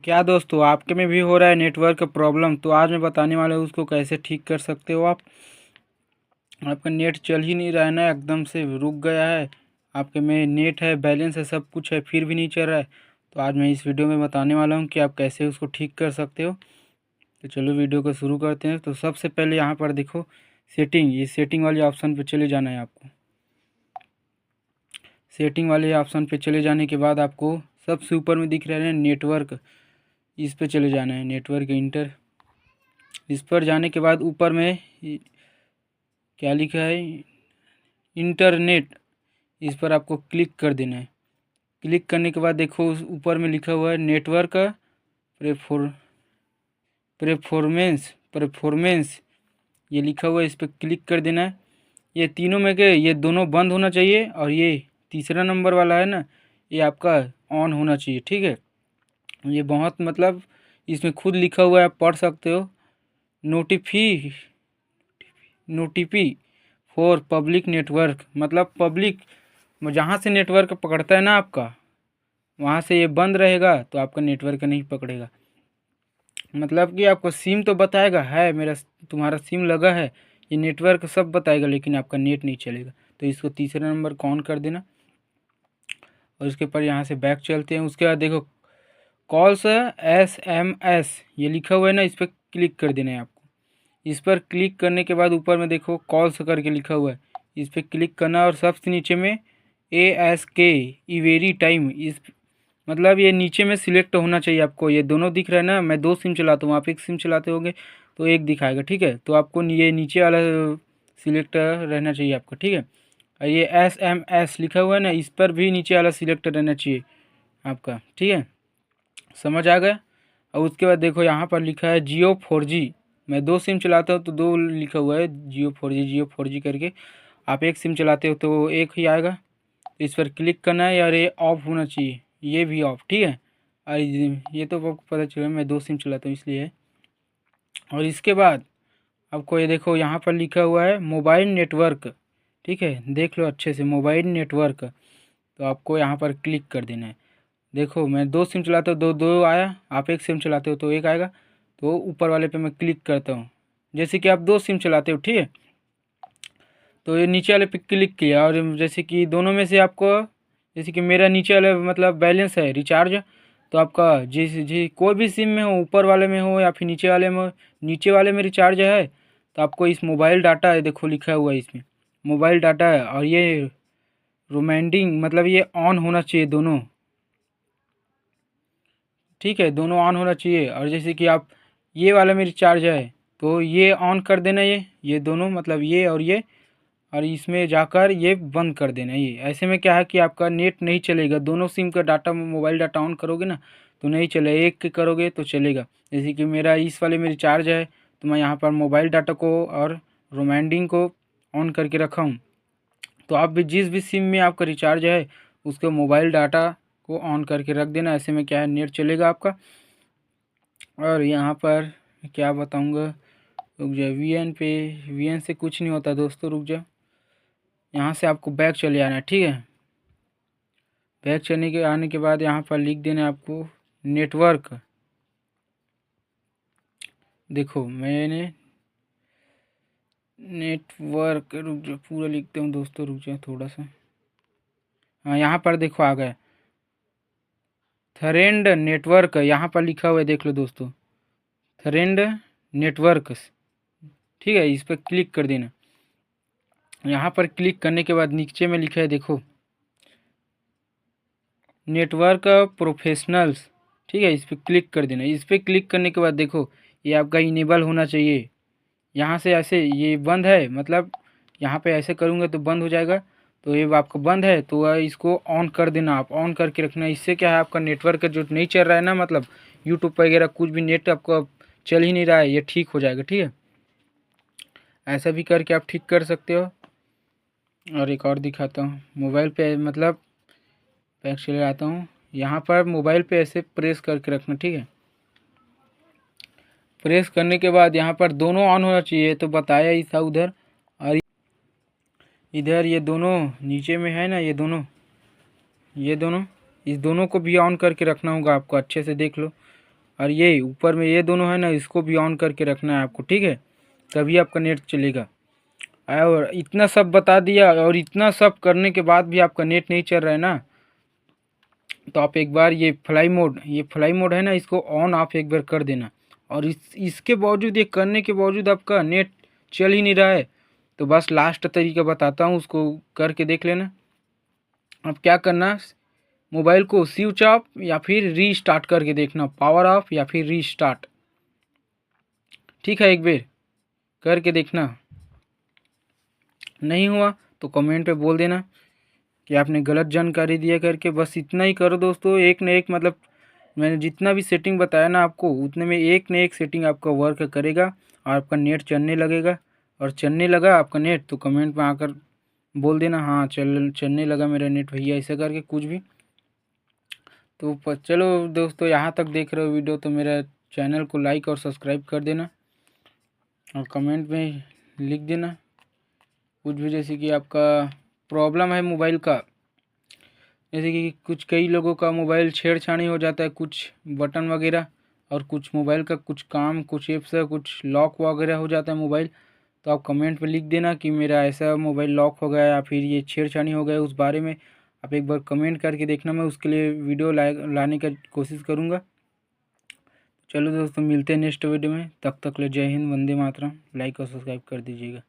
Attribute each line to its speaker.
Speaker 1: क्या दोस्तों, आपके में भी हो रहा है नेटवर्क का प्रॉब्लम? तो आज मैं बताने वाला हूँ उसको कैसे ठीक कर सकते हो आप। आपका नेट चल ही नहीं रहा है ना, एकदम से रुक गया है। आपके में नेट है, बैलेंस है, सब कुछ है, फिर भी नहीं चल रहा है। तो आज मैं इस वीडियो में बताने वाला हूँ कि आप कैसे उसको ठीक कर सकते हो। तो चलो वीडियो को शुरू करते हैं। तो सबसे पहले यहाँ पर देखो सेटिंग, ये सेटिंग वाले ऑप्शन पे चले जाना है आपको। सेटिंग वाले ऑप्शन पे चले जाने के बाद आपको सबसे ऊपर में दिख रहा है नेटवर्क, इस पे चले जाना है। नेटवर्क इंटर, इस पर जाने के बाद ऊपर में क्या लिखा है, इंटरनेट, इस पर आपको क्लिक कर देना है। क्लिक करने के बाद देखो उस ऊपर में लिखा हुआ है नेटवर्क प्रेफोर प्रेफॉर्मेंस परफॉर्मेंस, ये लिखा हुआ है, इस पर क्लिक कर देना है। ये तीनों में के ये दोनों बंद होना चाहिए और ये तीसरा नंबर वाला है ना, ये आपका ऑन होना चाहिए। ठीक है, ये बहुत मतलब इसमें खुद लिखा हुआ है, आप पढ़ सकते हो। नोटिफी फॉर पब्लिक नेटवर्क, मतलब पब्लिक जहाँ से नेटवर्क पकड़ता है ना आपका, वहाँ से ये बंद रहेगा तो आपका नेटवर्क नहीं पकड़ेगा। मतलब कि आपको सिम तो बताएगा है मेरा, तुम्हारा सिम लगा है, ये नेटवर्क सब बताएगा, लेकिन आपका नेट नहीं चलेगा। तो इसको तीसरा नंबर को ऑन कर देना और उसके ऊपर यहाँ से बैक चलते हैं। उसके बाद देखो कॉल्स SMS, ये लिखा हुआ है ना, इस पर क्लिक कर देना है आपको। इस पर क्लिक करने के बाद ऊपर में देखो कॉल्स करके लिखा हुआ है, इस पर क्लिक करना और सबसे नीचे में ASK इवेरी टाइम, इस मतलब ये नीचे में सिलेक्ट होना चाहिए आपको। ये दोनों दिख रहा है ना, मैं 2 सिम चलाता हूँ, आप एक सिम चलाते होंगे तो एक दिखाएगा। ठीक है, तो आपको ये नीचे वाला सिलेक्ट रहना चाहिए आपका। ठीक है, और ये SMS लिखा हुआ है ना, इस पर भी नीचे वाला सिलेक्ट रहना चाहिए आपका। ठीक है, समझ आ गया। और उसके बाद देखो यहाँ पर लिखा है जियो 4G, मैं 2 सिम चलाता हूँ तो 2 लिखा हुआ है, जियो 4G करके। आप एक सिम चलाते हो तो एक ही आएगा। इस पर क्लिक करना है यार, ये ऑफ होना चाहिए, ये भी ऑफ। ठीक है, और ये तो आपको पता चला मैं 2 सिम चलाता हूँ इसलिए है। और इसके बाद आपको ये देखो यहाँ पर लिखा हुआ है मोबाइल नेटवर्क। ठीक है, देख लो अच्छे से, मोबाइल नेटवर्क, तो आपको यहाँ पर क्लिक कर देना है। देखो मैं 2 सिम चलाता हूँ, दो दो आया, आप एक सिम चलाते हो तो एक आएगा। तो ऊपर वाले पे मैं क्लिक करता हूँ, जैसे कि आप 2 सिम चलाते हो। ठीक है, तो ये नीचे वाले पे क्लिक किया और जैसे कि दोनों में से आपको, जैसे कि मेरा नीचे वाले मतलब बैलेंस है रिचार्ज, तो आपका जिस जी कोई भी सिम में हो, ऊपर वाले में हो या फिर नीचे वाले में हो, नीचे वाले में रिचार्ज है तो आपको इस मोबाइल डाटा है, देखो लिखा हुआ है इसमें मोबाइल डाटा है, और ये रोमांडिंग मतलब ये ऑन होना चाहिए दोनों। ठीक है, दोनों ऑन होना चाहिए। और जैसे कि आप ये वाला में रिचार्ज है तो ये ऑन कर देना, ये दोनों मतलब ये और ये, और इसमें जाकर ये बंद कर देना। ये ऐसे में क्या है कि आपका नेट नहीं चलेगा, दोनों सिम का डाटा मोबाइल डाटा ऑन करोगे ना तो नहीं चलेगा, एक के करोगे तो चलेगा। जैसे कि मेरा इस वाले में रिचार्ज है तो मैं यहाँ पर मोबाइल डाटा को और रोमांडिंग को ऑन करके रखा हूँ। तो आप भी जिस भी सिम में आपका रिचार्ज है उसके मोबाइल डाटा को ऑन करके रख देना, ऐसे में क्या है नेट चलेगा आपका। और यहाँ पर क्या बताऊँगा, रुक जाओ, वीएन से कुछ नहीं होता दोस्तों, रुक जाओ। यहाँ से आपको बैक चले आना है। ठीक है, बैक चलने के आने के बाद यहाँ पर लिख देना है आपको नेटवर्क। देखो मैंने नेटवर्क, रुक जाओ पूरा लिखते हूँ दोस्तों, रुक जाओ थोड़ा सा। हाँ, यहाँ पर देखो आ गया थरेंड नेटवर्क, यहाँ पर लिखा हुआ है, देख लो दोस्तों, थरेंड नेटवर्क। ठीक है, इस पर क्लिक कर देना। यहाँ पर क्लिक करने के बाद नीचे में लिखा है देखो नेटवर्क प्रोफेशनल्स। ठीक है, इस पर क्लिक कर देना। इस पर क्लिक करने के बाद देखो ये आपका इनेबल होना चाहिए। यहाँ से ऐसे ये बंद है, मतलब यहाँ पे ऐसे करूँगा तो बंद हो जाएगा, तो ये आपका बंद है तो इसको ऑन कर देना, आप ऑन करके रखना। इससे क्या है आपका नेटवर्क जो नहीं चल रहा है ना, मतलब यूट्यूब वगैरह कुछ भी नेट आपका चल ही नहीं रहा है, ये ठीक हो जाएगा। ठीक है, ऐसा भी करके आप ठीक कर सकते हो। और एक और दिखाता हूँ मोबाइल पे, मतलब बैक चले आता हूँ। यहाँ पर मोबाइल पे ऐसे प्रेस करके रखना। ठीक है, प्रेस करने के बाद यहाँ पर दोनों ऑन होना चाहिए, तो बताया ही था उधर। और इधर ये दोनों नीचे में है ना, ये दोनों इस दोनों को भी ऑन करके रखना होगा आपको, अच्छे से देख लो। और ये ऊपर में ये दोनों है ना, इसको भी ऑन करके रखना है आपको, ठीक है, तभी आपका नेट चलेगा। और इतना सब बता दिया, और इतना सब करने के बाद भी आपका नेट नहीं चल रहा है ना, तो आप एक बार ये फ्लाई मोड है ना, इसको ऑन आप एक बार कर देना। और इसके बावजूद, ये करने के बावजूद आपका नेट चल ही नहीं रहा है, तो बस लास्ट तरीका बताता हूँ, उसको करके देख लेना। अब क्या करना, मोबाइल को स्विच ऑफ या फिर रीस्टार्ट करके देखना, पावर ऑफ या फिर रीस्टार्ट, ठीक है, एक बार करके देखना। नहीं हुआ तो कमेंट पे बोल देना कि आपने गलत जानकारी दिया करके। बस इतना ही करो दोस्तों, एक न एक, मतलब मैंने जितना भी सेटिंग बताया ना आपको, उतने में एक न एक सेटिंग आपका वर्क करेगा और आपका नेट चलने लगेगा। और चलने लगा आपका नेट तो कमेंट में आकर बोल देना, हाँ चलने लगा मेरा नेट भैया, ऐसा करके कुछ भी। तो चलो दोस्तों, यहाँ तक देख रहे हो वीडियो तो मेरा चैनल को लाइक और सब्सक्राइब कर देना, और कमेंट में लिख देना कुछ भी, जैसे कि आपका प्रॉब्लम है मोबाइल का, जैसे कि कुछ कई लोगों का मोबाइल छेड़छाड़ी हो जाता है, कुछ बटन वगैरह, और कुछ मोबाइल का कुछ काम, कुछ ऐप्स है, कुछ लॉक वगैरह हो जाता है मोबाइल, तो आप कमेंट पे लिख देना कि मेरा ऐसा मोबाइल लॉक हो गया या फिर ये छेड़छाड़ी हो गया, उस बारे में आप एक बार कमेंट करके देखना, मैं उसके लिए वीडियो लाने का कोशिश करूँगा। चलो दोस्तों, मिलते हैं नेक्स्ट वीडियो में, तब तक ले जय हिंद, वंदे मातरम, लाइक और सब्सक्राइब कर दीजिएगा।